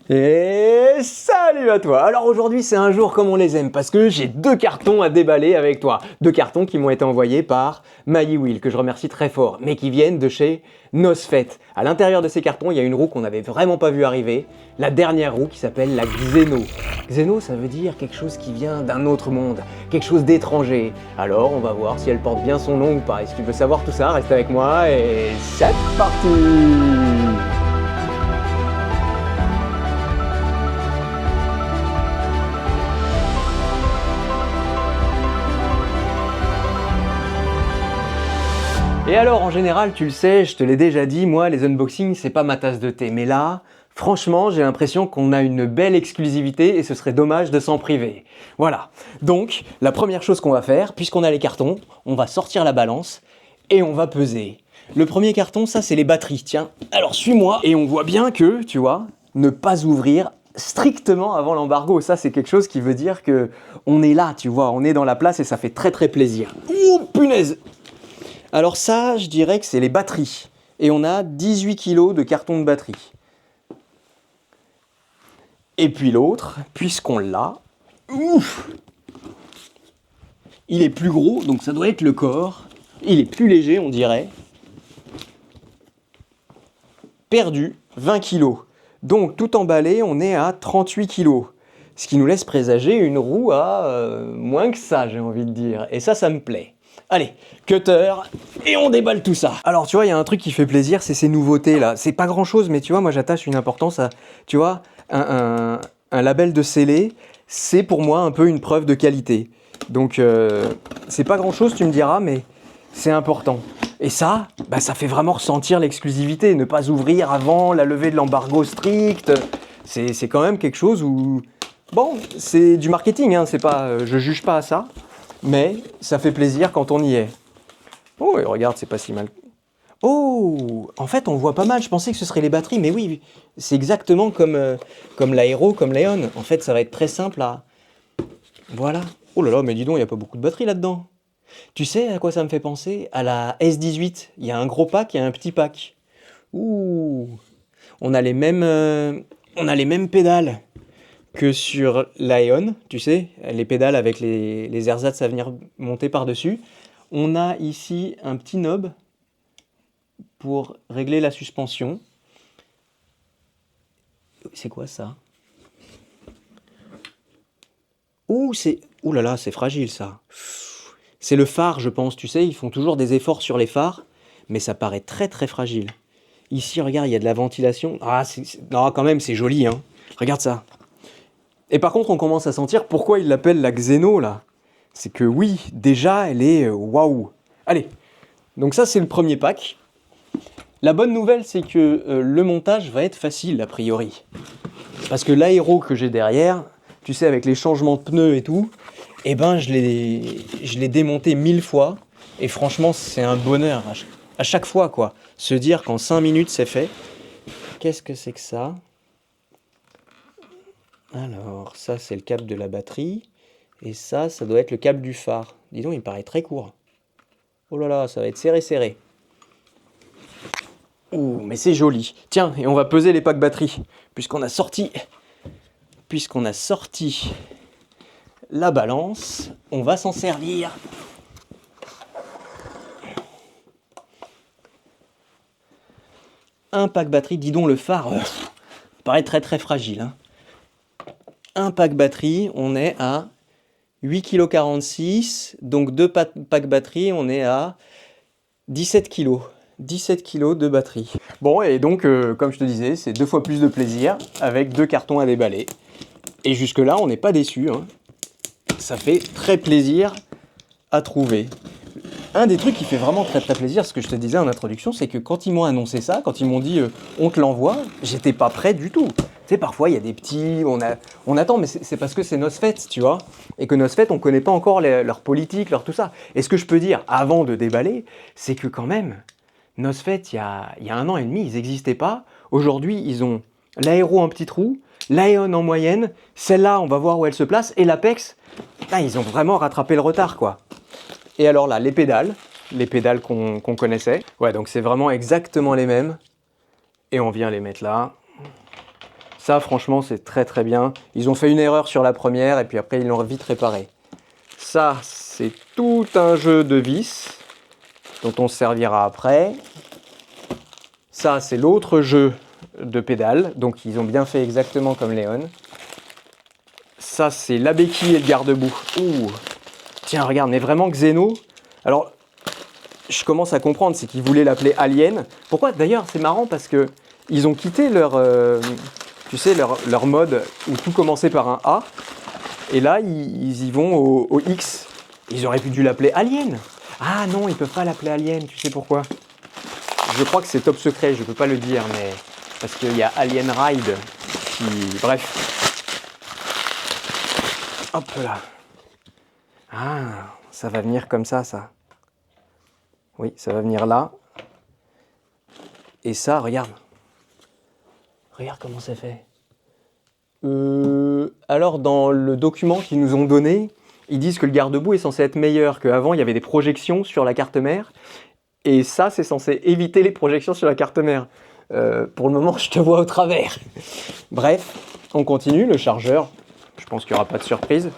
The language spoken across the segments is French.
Et salut à toi! Alors aujourd'hui c'est un jour comme on les aime parce que j'ai 2 cartons à déballer avec toi. 2 cartons qui m'ont été envoyés par MyWheel, que je remercie très fort, mais qui viennent de chez Nosfet. À l'intérieur de ces cartons, il y a une roue qu'on n'avait vraiment pas vu arriver, la dernière roue qui s'appelle la Xeno. Xeno, ça veut dire quelque chose qui vient d'un autre monde, quelque chose d'étranger. Alors on va voir si elle porte bien son nom ou pas. Et si tu veux savoir tout ça, reste avec moi et c'est parti! Et alors, en général, tu le sais, je te l'ai déjà dit, moi, les unboxings, c'est pas ma tasse de thé. Mais là, franchement, j'ai l'impression qu'on a une belle exclusivité et ce serait dommage de s'en priver. Voilà. Donc, la première chose qu'on va faire, puisqu'on a les cartons, on va sortir la balance et on va peser. Le premier carton, ça, c'est les batteries. Tiens, alors suis-moi. Et on voit bien que, tu vois, ne pas ouvrir strictement avant l'embargo. Ça, c'est quelque chose qui veut dire que on est là, tu vois, on est dans la place et ça fait très très plaisir. Oh, punaise! Alors ça, je dirais que c'est les batteries. Et on a 18 kg de carton de batterie. Et puis l'autre, puisqu'on l'a, ouf, il est plus gros, donc ça doit être le corps. Il est plus léger, on dirait. Perdu, 20 kg. Donc tout emballé, on est à 38 kg. Ce qui nous laisse présager une roue à moins que ça, j'ai envie de dire. Et ça me plaît. Allez, cutter, et on déballe tout ça. Alors tu vois, il y a un truc qui fait plaisir, c'est ces nouveautés là. C'est pas grand chose, mais tu vois, moi j'attache une importance à, tu vois, un label de scellé, c'est pour moi un peu une preuve de qualité. Donc c'est pas grand chose, tu me diras, mais c'est important. Et ça, bah, ça fait vraiment ressentir l'exclusivité, ne pas ouvrir avant la levée de l'embargo strict. C'est quand même quelque chose où, bon, c'est du marketing, hein, c'est pas, je juge pas à ça. Mais ça fait plaisir quand on y est. Oh, et regarde, c'est pas si mal. Oh, en fait, on voit pas mal. Je pensais que ce serait les batteries, mais oui, c'est exactement comme l'aéro, comme l'Aeon. En fait, ça va être très simple à... Voilà. Oh là là, mais dis donc, il n'y a pas beaucoup de batteries là-dedans. Tu sais à quoi ça me fait penser? À la S18. Il y a un gros pack et un petit pack. Ouh, on a les mêmes pédales que sur l'Aeon, tu sais, les pédales avec les ersatz à venir monter par-dessus. On a ici un petit knob pour régler la suspension. C'est quoi ça? Ouh, ouh là là, c'est fragile ça. C'est le phare, je pense, tu sais, ils font toujours des efforts sur les phares, mais ça paraît très très fragile. Ici, regarde, il y a de la ventilation. Ah, non, quand même, c'est joli, hein. Regarde ça. Et par contre, on commence à sentir pourquoi ils l'appellent la Xeno, là. C'est que oui, déjà, elle est waouh. Allez, donc ça, c'est le premier pack. La bonne nouvelle, c'est que le montage va être facile, a priori. Parce que l'aéro que j'ai derrière, tu sais, avec les changements de pneus et tout, eh ben, je l'ai démonté 1000 fois. Et franchement, c'est un bonheur à chaque fois, quoi. Se dire qu'en 5 minutes, c'est fait. Qu'est-ce que c'est que ça? Alors, ça, c'est le câble de la batterie. Et ça doit être le câble du phare. Dis donc, il paraît très court. Oh là là, ça va être serré, serré. Ouh, mais c'est joli. Tiens, et on va peser les packs batterie. Puisqu'on a sorti la balance, on va s'en servir. Un pack batterie, dis donc le phare, paraît très très fragile, hein. Un pack batterie, on est à 8,46 kg, donc 2 packs batterie, on est à 17 kg. 17 kg de batterie. Bon, et donc, comme je te disais, c'est 2 fois plus de plaisir avec 2 cartons à déballer. Et jusque-là, on n'est pas déçus, hein. Ça fait très plaisir à trouver. Un des trucs qui fait vraiment très très plaisir, ce que je te disais en introduction, c'est que quand ils m'ont annoncé ça, quand ils m'ont dit on te l'envoie, j'étais pas prêt du tout. Tu sais, parfois il y a des petits, on attend, mais c'est parce que c'est Nosfet, tu vois, et que Nosfet, on connaît pas encore leur politique, leur tout ça. Et ce que je peux dire avant de déballer, c'est que quand même, Nosfet, il y a 1 an et demi, ils n'existaient pas. Aujourd'hui, ils ont l'aéro en petit trou, l'Aeon en moyenne, celle-là, on va voir où elle se place, et l'Apex, ils ont vraiment rattrapé le retard, quoi. Et alors là, les pédales qu'on connaissait. Ouais, donc c'est vraiment exactement les mêmes. Et on vient les mettre là. Ça, franchement, c'est très très bien. Ils ont fait une erreur sur la première et puis après, ils l'ont vite réparé. Ça, c'est tout un jeu de vis dont on se servira après. Ça, c'est l'autre jeu de pédales. Donc, ils ont bien fait exactement comme Léon. Ça, c'est la béquille et le garde-boue. Ouh. Tiens, regarde, mais vraiment Xeno. Alors, je commence à comprendre, c'est qu'ils voulaient l'appeler Alien. Pourquoi? D'ailleurs, c'est marrant parce que ils ont quitté tu sais, leur mode où tout commençait par un A. Et là, ils y vont au X. Ils auraient pu dû l'appeler Alien. Ah non, ils peuvent pas l'appeler Alien. Tu sais pourquoi? Je crois que c'est top secret, je peux pas le dire, mais parce qu'il y a Alien Ride qui... Bref. Hop là. Ah, ça va venir comme ça. Oui, ça va venir là. Et ça, regarde. Regarde comment c'est fait. Alors, dans le document qu'ils nous ont donné, ils disent que le garde-boue est censé être meilleur qu'avant. Il y avait des projections sur la carte mère. Et ça, c'est censé éviter les projections sur la carte mère. Pour le moment, je te vois au travers. Bref, on continue. Le chargeur, je pense qu'il n'y aura pas de surprise.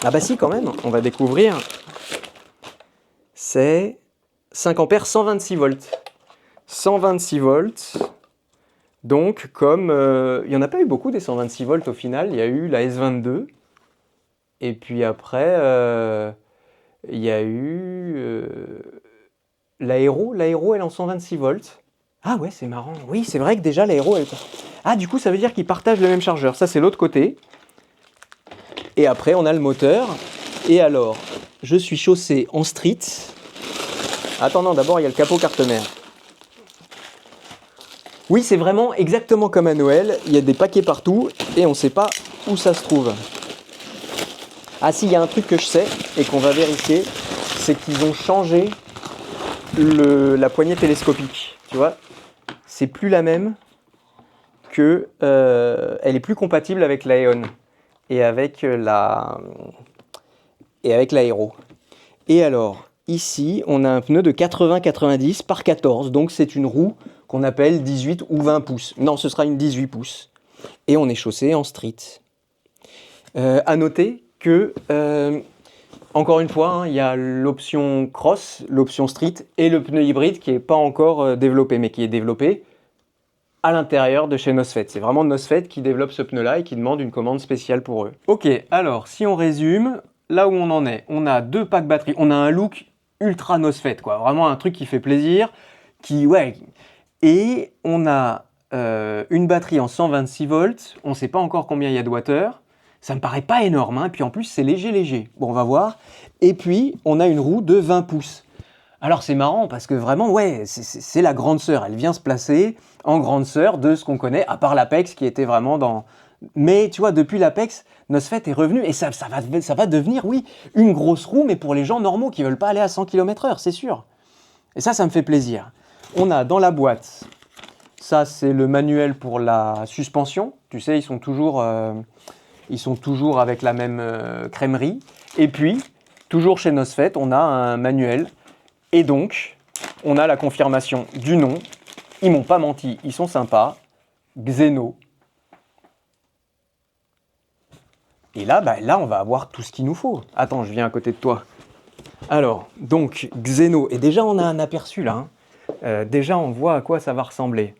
Ah bah si, quand même, on va découvrir. C'est 5 ampères, 126 volts. 126 volts. Donc, comme il n'y en a pas eu beaucoup des 126 volts au final, il y a eu la S22. Et puis après, il y a eu l'Aéro. L'Aéro, elle est en 126 volts. Ah ouais, c'est marrant. Oui, c'est vrai que déjà l'Aéro, elle... Ah, du coup, ça veut dire qu'ils partagent le même chargeur. Ça, c'est l'autre côté. Et après, on a le moteur. Et alors, je suis chaussé en street. Attends, non, d'abord, il y a le capot carte mère. Oui, c'est vraiment exactement comme à Noël. Il y a des paquets partout et on ne sait pas où ça se trouve. Ah si, il y a un truc que je sais et qu'on va vérifier, c'est qu'ils ont changé la poignée télescopique. Tu vois, c'est plus la même que... elle est plus compatible avec l'Aeon et avec l'Aéro. Et alors, ici, on a un pneu de 80-90 par 14, donc c'est une roue qu'on appelle 18 ou 20 pouces. Non, ce sera une 18 pouces. Et on est chaussé en street. À noter que, encore une fois, hein, il y a l'option cross, l'option street et le pneu hybride qui n'est pas encore développé, mais qui est développé à l'intérieur de chez Nosfet. C'est vraiment Nosfet qui développe ce pneu-là et qui demande une commande spéciale pour eux. Ok, alors si on résume, là où on en est, on a 2 packs batterie, on a un look ultra Nosfet, quoi. Vraiment un truc qui fait plaisir, et on a une batterie en 126 volts, on ne sait pas encore combien il y a de wattheures, ça me paraît pas énorme, hein. Et puis en plus c'est léger. Bon, on va voir. Et puis on a une roue de 20 pouces. Alors c'est marrant parce que vraiment, ouais, c'est la grande sœur, elle vient se placer en grande sœur de ce qu'on connaît, à part l'Apex qui était vraiment dans... Mais tu vois, depuis l'Apex, Nosfet est revenu et ça va devenir, oui, une grosse roue, mais pour les gens normaux qui ne veulent pas aller à 100 km/h, c'est sûr. Et ça me fait plaisir. On a dans la boîte, ça c'est le manuel pour la suspension. Tu sais, ils sont toujours avec la même crèmerie. Et puis, toujours chez Nosfet, on a un manuel. Et donc, on a la confirmation du nom. Ils m'ont pas menti, ils sont sympas. Xeno. Et là, là, on va avoir tout ce qu'il nous faut. Attends, je viens à côté de toi. Alors, donc, Xeno. Et déjà, on a un aperçu là. Déjà, on voit à quoi ça va ressembler.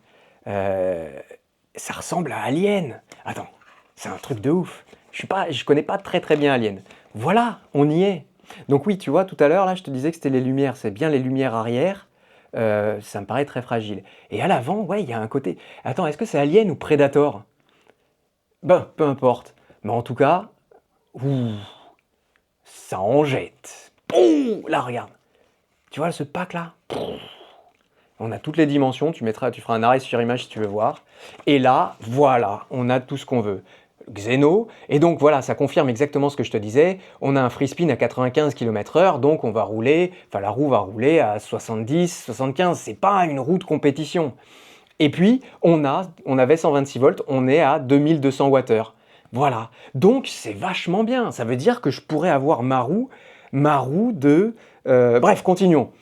Ça ressemble à Alien. Attends, c'est un truc de ouf. Je connais pas très bien Alien. Voilà, on y est. Donc oui, tu vois, tout à l'heure, là, je te disais que c'était les lumières. C'est bien les lumières arrière. Ça me paraît très fragile. Et à l'avant, ouais, il y a un côté... Attends, est-ce que c'est Alien ou Predator? Ben, peu importe. Mais en tout cas, ça en jette. Là, regarde. Tu vois ce pack-là? On a toutes les dimensions. Tu feras un arrêt sur image si tu veux voir. Et là, voilà, on a tout ce qu'on veut. Xeno, et donc voilà, ça confirme exactement ce que je te disais, on a un free spin à 95 km/h, donc la roue va rouler à 70, 75, c'est pas une roue de compétition. Et puis, on avait 126 volts, on est à 2200 Wh. Voilà, donc c'est vachement bien, ça veut dire que je pourrais avoir ma roue de... bref, continuons.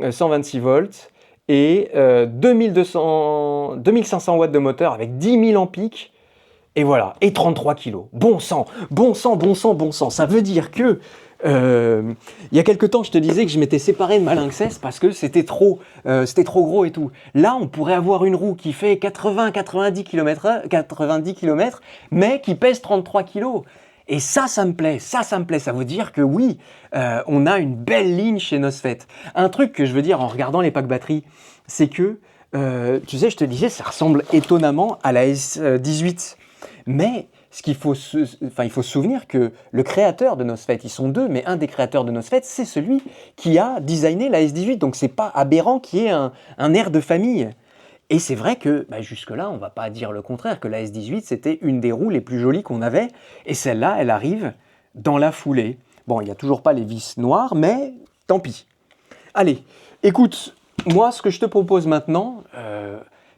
126 volts, et 2500 watts de moteur avec 10 000 en pic. Et voilà, et 33 kilos. Bon sang, bon sang, bon sang, bon sang. Ça veut dire que, il y a quelque temps, je te disais que je m'étais séparé de ma Lynx parce que c'était trop gros et tout. Là, on pourrait avoir une roue qui fait 80-90 km/h, 90 km, mais qui pèse 33 kilos. Et ça me plaît, ça me plaît. Ça veut dire que oui, on a une belle ligne chez Nosfet. Un truc que je veux dire en regardant les packs batteries, c'est que, tu sais, je te disais, ça ressemble étonnamment à la S18. Mais il faut se souvenir que le créateur de Nosfet, ils sont deux, mais un des créateurs de Nosfet, c'est celui qui a designé la S18. Donc c'est pas aberrant qu'il y ait un air de famille. Et c'est vrai que jusque-là, on va pas dire le contraire, que la S18, c'était une des roues les plus jolies qu'on avait. Et celle-là, elle arrive dans la foulée. Bon, il n'y a toujours pas les vis noires, mais tant pis. Allez, écoute, moi, ce que je te propose maintenant,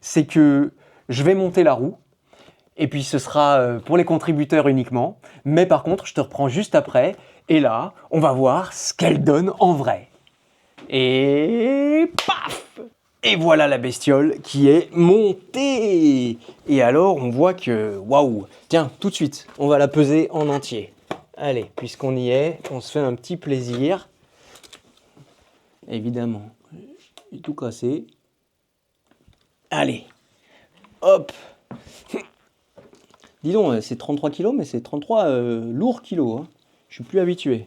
c'est que je vais monter la roue. Et puis ce sera pour les contributeurs uniquement. Mais par contre, je te reprends juste après. Et là, on va voir ce qu'elle donne en vrai. Et paf! Et voilà la bestiole qui est montée. Et alors, on voit que, waouh! Tiens, tout de suite, on va la peser en entier. Allez, puisqu'on y est, on se fait un petit plaisir. Évidemment, j'ai tout cassé. Allez, hop! Dis donc, c'est 33 kilos, mais c'est 33 lourds kilos. Hein. Je suis plus habitué.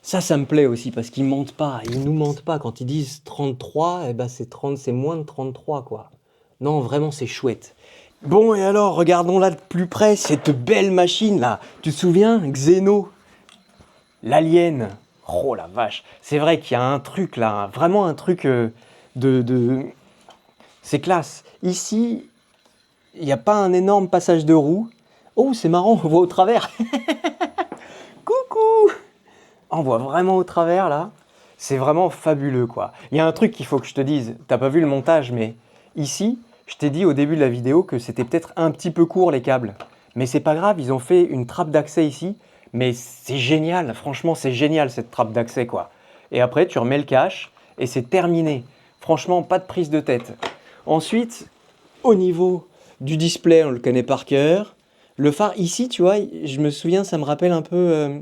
Ça me plaît aussi, parce qu'ils mentent pas. Ils nous mentent pas. Quand ils disent 33, eh ben c'est moins de 33, quoi. Non, vraiment, c'est chouette. Bon, et alors, regardons-la de plus près, cette belle machine-là. Tu te souviens, Xeno, l'alien. Oh la vache. C'est vrai qu'il y a un truc, là, vraiment un truc de... C'est classe. Ici, il n'y a pas un énorme passage de roue. Oh, c'est marrant, on voit au travers. Coucou! On voit vraiment au travers, là. C'est vraiment fabuleux, quoi. Il y a un truc qu'il faut que je te dise. T'as pas vu le montage, mais ici, je t'ai dit au début de la vidéo que c'était peut-être un petit peu court, les câbles. Mais c'est pas grave, ils ont fait une trappe d'accès ici. Mais c'est génial, franchement, c'est génial, cette trappe d'accès, quoi. Et après, tu remets le cache et c'est terminé. Franchement, pas de prise de tête. Ensuite, au niveau du display, on le connaît par cœur. Le phare, ici, tu vois, je me souviens, ça me rappelle un peu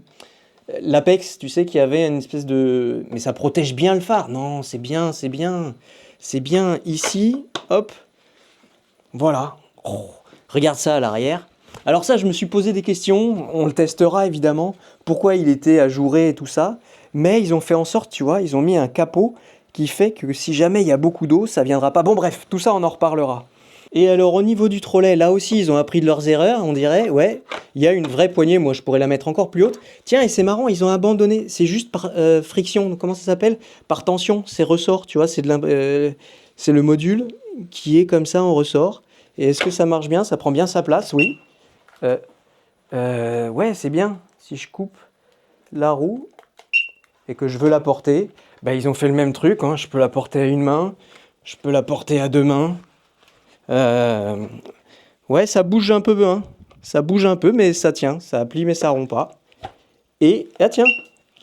l'Apex, tu sais, qui avait une espèce de... Mais ça protège bien le phare. Non, c'est bien, c'est bien. C'est bien ici, hop, voilà. Oh, regarde ça à l'arrière. Alors ça, je me suis posé des questions, on le testera évidemment, pourquoi il était ajouré et tout ça. Mais ils ont fait en sorte, tu vois, ils ont mis un capot qui fait que si jamais il y a beaucoup d'eau, ça viendra pas. Bon bref, tout ça on en reparlera. Et alors au niveau du trolley, là aussi ils ont appris de leurs erreurs, on dirait, ouais, il y a une vraie poignée, moi je pourrais la mettre encore plus haute. Tiens, et c'est marrant, ils ont abandonné, c'est juste par friction, comment ça s'appelle? Par tension, c'est ressort, tu vois, c'est le module qui est comme ça en ressort. Et est-ce que ça marche bien? Ça prend bien sa place, oui. Ouais, c'est bien. Si je coupe la roue et que je veux la porter, bah, ils ont fait le même truc, hein. Je peux la porter à une main, je peux la porter à deux mains. Ouais, ça bouge un peu, hein. Ça bouge un peu, mais ça tient. Ça plie, mais ça rompt pas. Et, ah tiens,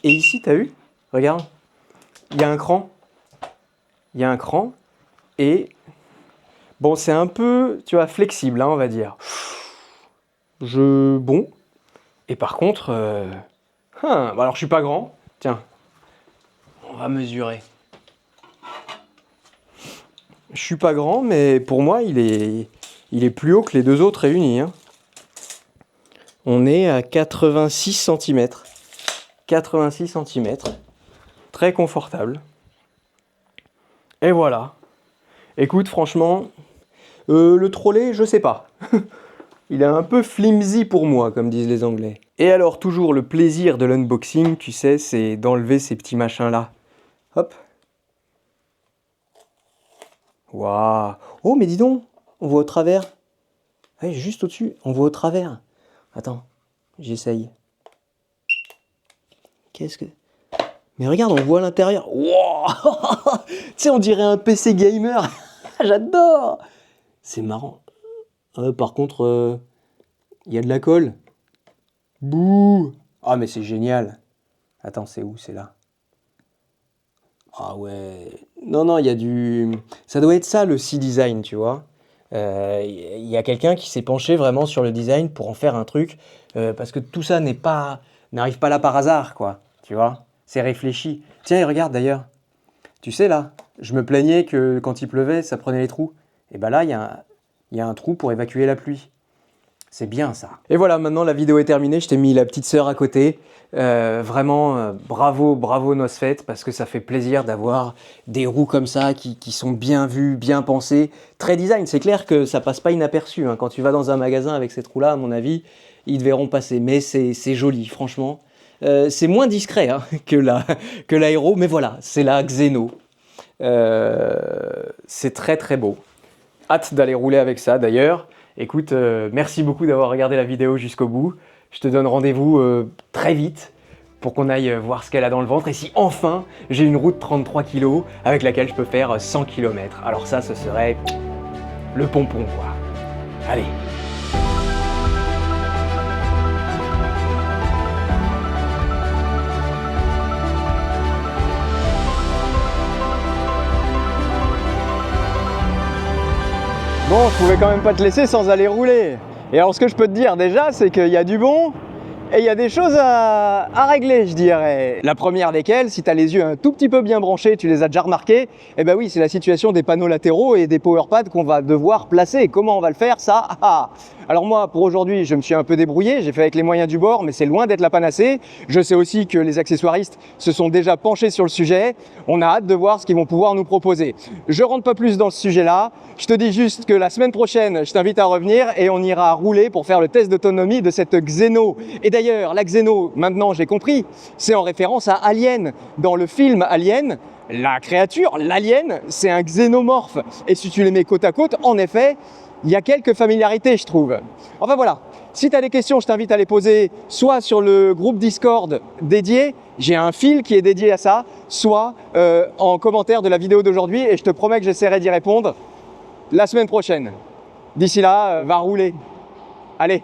et ici, t'as vu? Regarde, il y a un cran. Il y a un cran. Et, bon, c'est un peu, tu vois, flexible, hein, on va dire. Bon. Et par contre, alors je suis pas grand. Tiens, on va mesurer. Je suis pas grand, mais pour moi, il est plus haut que les deux autres réunis. Hein. On est à 86 cm. 86 cm. Très confortable. Et voilà. Écoute, franchement, le trolley, je sais pas. Il est un peu flimsy pour moi, comme disent les Anglais. Et alors, toujours le plaisir de l'unboxing, tu sais, c'est d'enlever ces petits machins-là. Hop. Waouh. Oh, mais dis donc, on voit au travers. Ouais, juste au-dessus, on voit au travers. Attends, j'essaye. Qu'est-ce que... Mais regarde, on voit à l'intérieur. Wow. Tu sais, on dirait un PC gamer. J'adore. C'est marrant. Par contre, il y a de la colle. Bouh. Ah, mais c'est génial. Attends, c'est où? C'est là. Ah ouais. Non, non, il y a du... Ça doit être ça le C-Design, tu vois. Il y a quelqu'un qui s'est penché vraiment sur le design pour en faire un truc, parce que tout ça n'arrive pas là par hasard, quoi. Tu vois, c'est réfléchi. Tiens, et regarde d'ailleurs. Tu sais là, je me plaignais que quand il pleuvait, ça prenait les trous. Et ben là, il y a un trou pour évacuer la pluie. C'est bien ça. Et voilà, maintenant la vidéo est terminée, je t'ai mis la petite sœur à côté. Vraiment, bravo Nosfet, parce que ça fait plaisir d'avoir des roues comme ça qui sont bien vues, bien pensées. Très design, c'est clair que ça passe pas inaperçu. Hein. Quand tu vas dans un magasin avec ces trous-là, à mon avis, ils te verront passer. Mais c'est joli, franchement. C'est moins discret hein, que l'aéro, mais voilà, c'est la Xeno. C'est très très beau. Hâte d'aller rouler avec ça d'ailleurs. Écoute, merci beaucoup d'avoir regardé la vidéo jusqu'au bout. Je te donne rendez-vous très vite pour qu'on aille voir ce qu'elle a dans le ventre. Et si enfin j'ai une roue de 33 kg avec laquelle je peux faire 100 km. Alors ça, ce serait le pompon quoi. Allez. Bon, je pouvais quand même pas te laisser sans aller rouler. Et alors ce que je peux te dire déjà, c'est qu'il y a du bon et il y a des choses à régler, je dirais. La première desquelles, si tu as les yeux un tout petit peu bien branchés, tu les as déjà remarqués, eh ben oui, c'est la situation des panneaux latéraux et des power pads qu'on va devoir placer. Comment on va le faire, ça? Alors moi, pour aujourd'hui, je me suis un peu débrouillé, j'ai fait avec les moyens du bord, mais c'est loin d'être la panacée. Je sais aussi que les accessoiristes se sont déjà penchés sur le sujet. On a hâte de voir ce qu'ils vont pouvoir nous proposer. Je rentre pas plus dans ce sujet-là. Je te dis juste que la semaine prochaine, je t'invite à revenir et on ira rouler pour faire le test d'autonomie de cette Xeno. Et d'ailleurs, la Xeno, maintenant j'ai compris, c'est en référence à Alien. Dans le film Alien, la créature, l'alien, c'est un xénomorphe. Et si tu les mets côte à côte, en effet, il y a quelques familiarités, je trouve. Enfin voilà, si tu as des questions, je t'invite à les poser soit sur le groupe Discord dédié, j'ai un fil qui est dédié à ça, soit en commentaire de la vidéo d'aujourd'hui et je te promets que j'essaierai d'y répondre la semaine prochaine. D'ici là, va rouler. Allez!